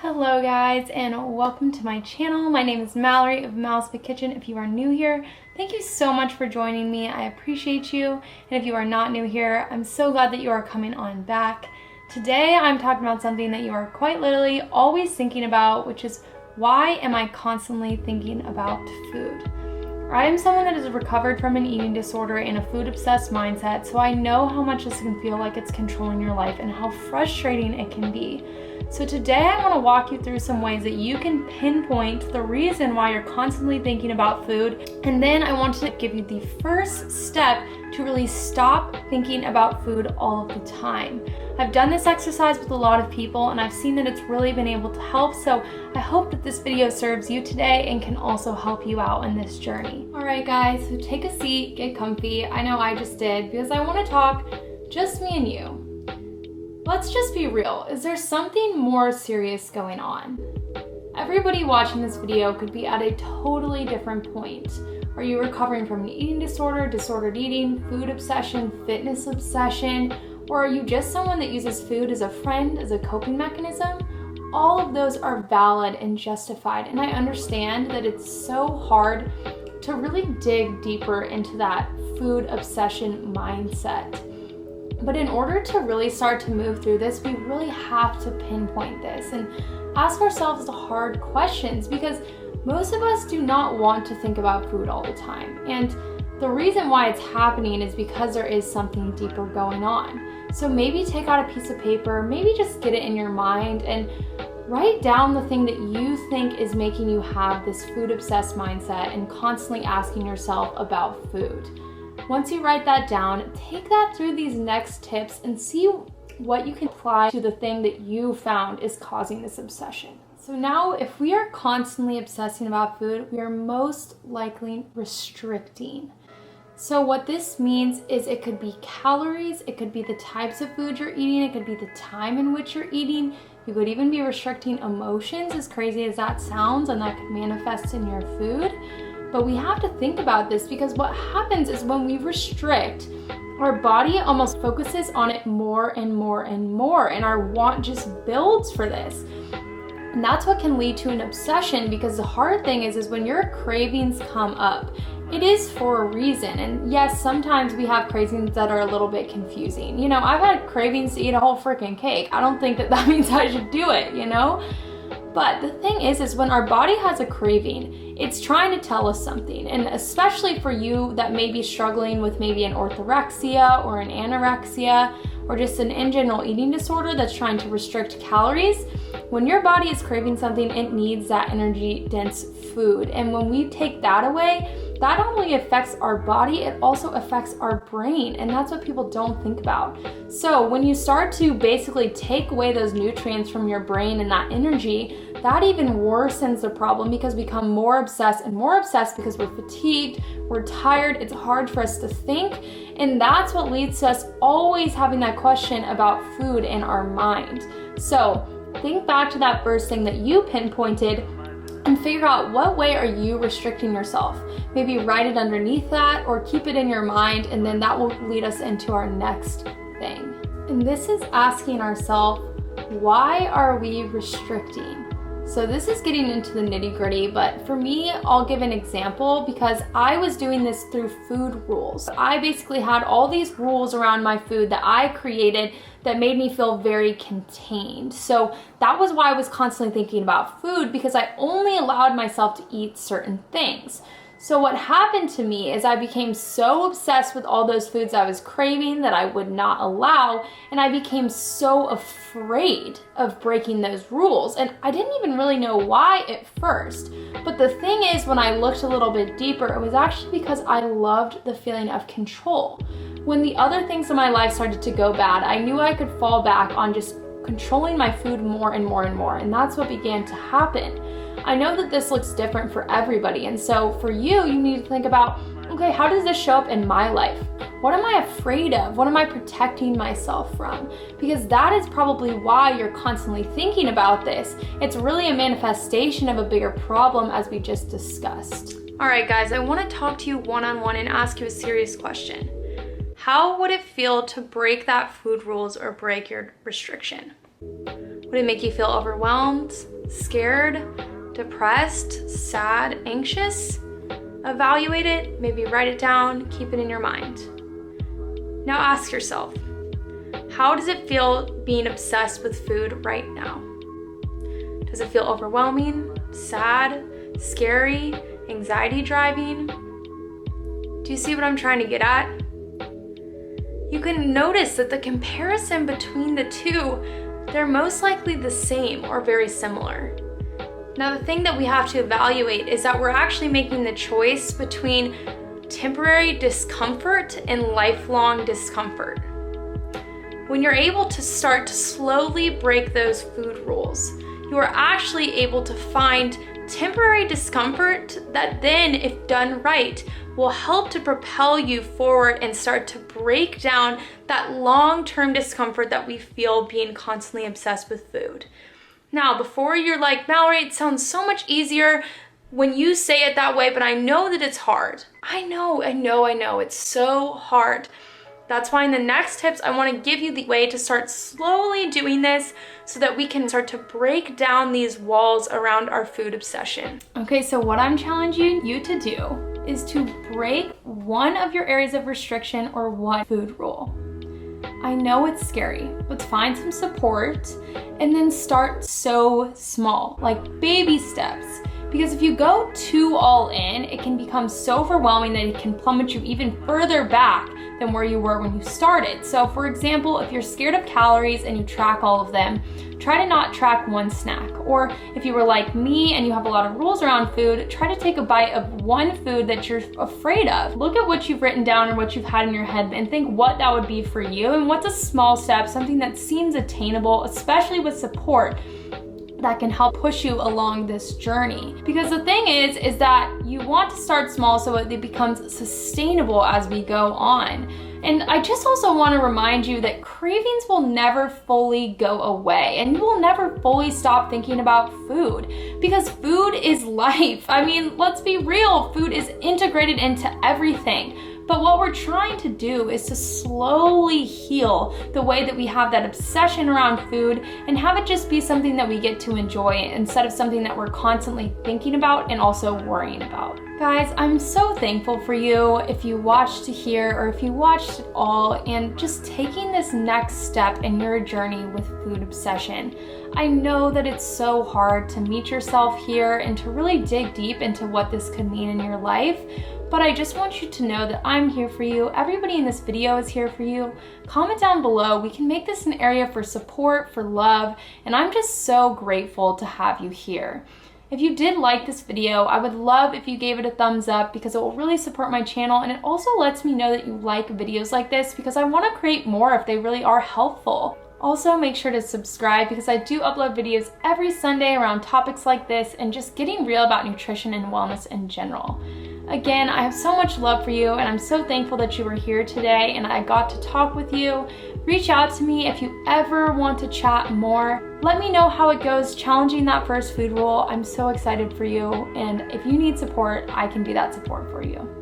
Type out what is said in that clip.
Hello guys, and welcome to my channel. My name is Mallory of Mal's Big Kitchen. If you are new here, thank you so much for joining me. I appreciate you. And if you are not new here, I'm so glad that you are coming on back. Today I'm talking about something that you are quite literally always thinking about, which is why am I constantly thinking about food? I am someone that has recovered from an eating disorder and a food obsessed mindset, so I know how much this can feel like it's controlling your life and how frustrating it can be. So today I want to walk you through some ways that you can pinpoint the reason why you're constantly thinking about food, and then I want to give you the first step to really stop thinking about food all of the time. I've done this exercise with a lot of people and I've seen that it's really been able to help, so I hope that this video serves you today and can also help you out in this journey. Alright guys, so take a seat, get comfy. I know I just did because I want to talk just me and you. Let's just be real. Is there something more serious going on? Everybody watching this video could be at a totally different point. Are you recovering from an eating disorder, disordered eating, food obsession, fitness obsession, or are you just someone that uses food as a friend, as a coping mechanism? All of those are valid and justified, and I understand that it's so hard to really dig deeper into that food obsession mindset. But in order to really start to move through this, we really have to pinpoint this and ask ourselves the hard questions, because most of us do not want to think about food all the time. And the reason why it's happening is because there is something deeper going on. So maybe take out a piece of paper, maybe just get it in your mind and write down the thing that you think is making you have this food obsessed mindset and constantly asking yourself about food. Once you write that down, take that through these next tips and see what you can apply to the thing that you found is causing this obsession. So now, if we are constantly obsessing about food, we are most likely restricting. So what this means is it could be calories, it could be the types of food you're eating, it could be the time in which you're eating. You could even be restricting emotions, as crazy as that sounds, and that could manifest in your food. But we have to think about this, because what happens is when we restrict, our body almost focuses on it more and more and more, and our want just builds for this. And that's what can lead to an obsession, because the hard thing is when your cravings come up, it is for a reason. And yes, sometimes we have cravings that are a little bit confusing. You know, I've had cravings to eat a whole freaking cake. I don't think that means I should do it, you know? But the thing is when our body has a craving, it's trying to tell us something. And especially for you that may be struggling with maybe an orthorexia or an anorexia or just an in general eating disorder that's trying to restrict calories, when your body is craving something, it needs that energy dense food. And when we take that away, that not only affects our body, it also affects our brain, and that's what people don't think about. So when you start to basically take away those nutrients from your brain and that energy, that even worsens the problem, because we become more obsessed and more obsessed because we're fatigued, we're tired, it's hard for us to think, and that's what leads to us always having that question about food in our mind. So think back to that first thing that you pinpointed and figure out what way are you restricting yourself. Maybe write it underneath that or keep it in your mind, and then that will lead us into our next thing. And this is asking ourselves, why are we restricting? So this is getting into the nitty-gritty, but for me, I'll give an example because I was doing this through food rules. I basically had all these rules around my food that I created that made me feel very contained. So that was why I was constantly thinking about food, because I only allowed myself to eat certain things. So what happened to me is I became so obsessed with all those foods I was craving that I would not allow, and I became so afraid of breaking those rules. And I didn't even really know why at first. But the thing is, when I looked a little bit deeper, it was actually because I loved the feeling of control. When the other things in my life started to go bad, I knew I could fall back on just controlling my food more and more and more, and that's what began to happen. I know that this looks different for everybody, and so for you, you need to think about, okay, how does this show up in my life? What am I afraid of? What am I protecting myself from? Because that is probably why you're constantly thinking about this. It's really a manifestation of a bigger problem, as we just discussed. All right, guys, I want to talk to you one-on-one and ask you a serious question. How would it feel to break that food rules or break your restriction? Would it make you feel overwhelmed, scared, depressed, sad, anxious? Evaluate it, maybe write it down, keep it in your mind. Now ask yourself, how does it feel being obsessed with food right now? Does it feel overwhelming, sad, scary, anxiety driving? Do you see what I'm trying to get at? You can notice that the comparison between the two, they're most likely the same or very similar. Now, the thing that we have to evaluate is that we're actually making the choice between temporary discomfort and lifelong discomfort. When you're able to start to slowly break those food rules, you are actually able to find temporary discomfort that then, if done right, will help to propel you forward and start to break down that long-term discomfort that we feel being constantly obsessed with food. Now, before you're like, Mallory, it sounds so much easier when you say it that way, but I know that it's hard. I know, it's so hard. That's why in the next tips, I want to give you the way to start slowly doing this so that we can start to break down these walls around our food obsession. Okay, so what I'm challenging you to do is to break one of your areas of restriction or one food rule. I know it's scary, but find some support and then start so small, like baby steps. Because if you go too all in, it can become so overwhelming that it can plummet you even further back than where you were when you started. So for example, if you're scared of calories and you track all of them, try to not track one snack. Or if you were like me and you have a lot of rules around food, try to take a bite of one food that you're afraid of. Look at what you've written down or what you've had in your head and think what that would be for you and what's a small step, something that seems attainable, especially with support, that can help push you along this journey. Because the thing is that you want to start small so it becomes sustainable as we go on. And I just also want to remind you that cravings will never fully go away and you will never fully stop thinking about food because food is life. I mean, let's be real, food is integrated into everything. But what we're trying to do is to slowly heal the way that we have that obsession around food and have it just be something that we get to enjoy instead of something that we're constantly thinking about and also worrying about. Guys, I'm so thankful for you if you watched to here or if you watched it all and just taking this next step in your journey with food obsession. I know that it's so hard to meet yourself here and to really dig deep into what this could mean in your life. But I just want you to know that I'm here for you. Everybody in this video is here for you. Comment down below. We can make this an area for support, for love, and I'm just so grateful to have you here. If you did like this video, I would love if you gave it a thumbs up because it will really support my channel and it also lets me know that you like videos like this because I want to create more if they really are helpful. Also, make sure to subscribe because I do upload videos every Sunday around topics like this and just getting real about nutrition and wellness in general. Again, I have so much love for you and I'm so thankful that you were here today and I got to talk with you. Reach out to me if you ever want to chat more. Let me know how it goes challenging that first food rule. I'm so excited for you, and if you need support, I can be that support for you.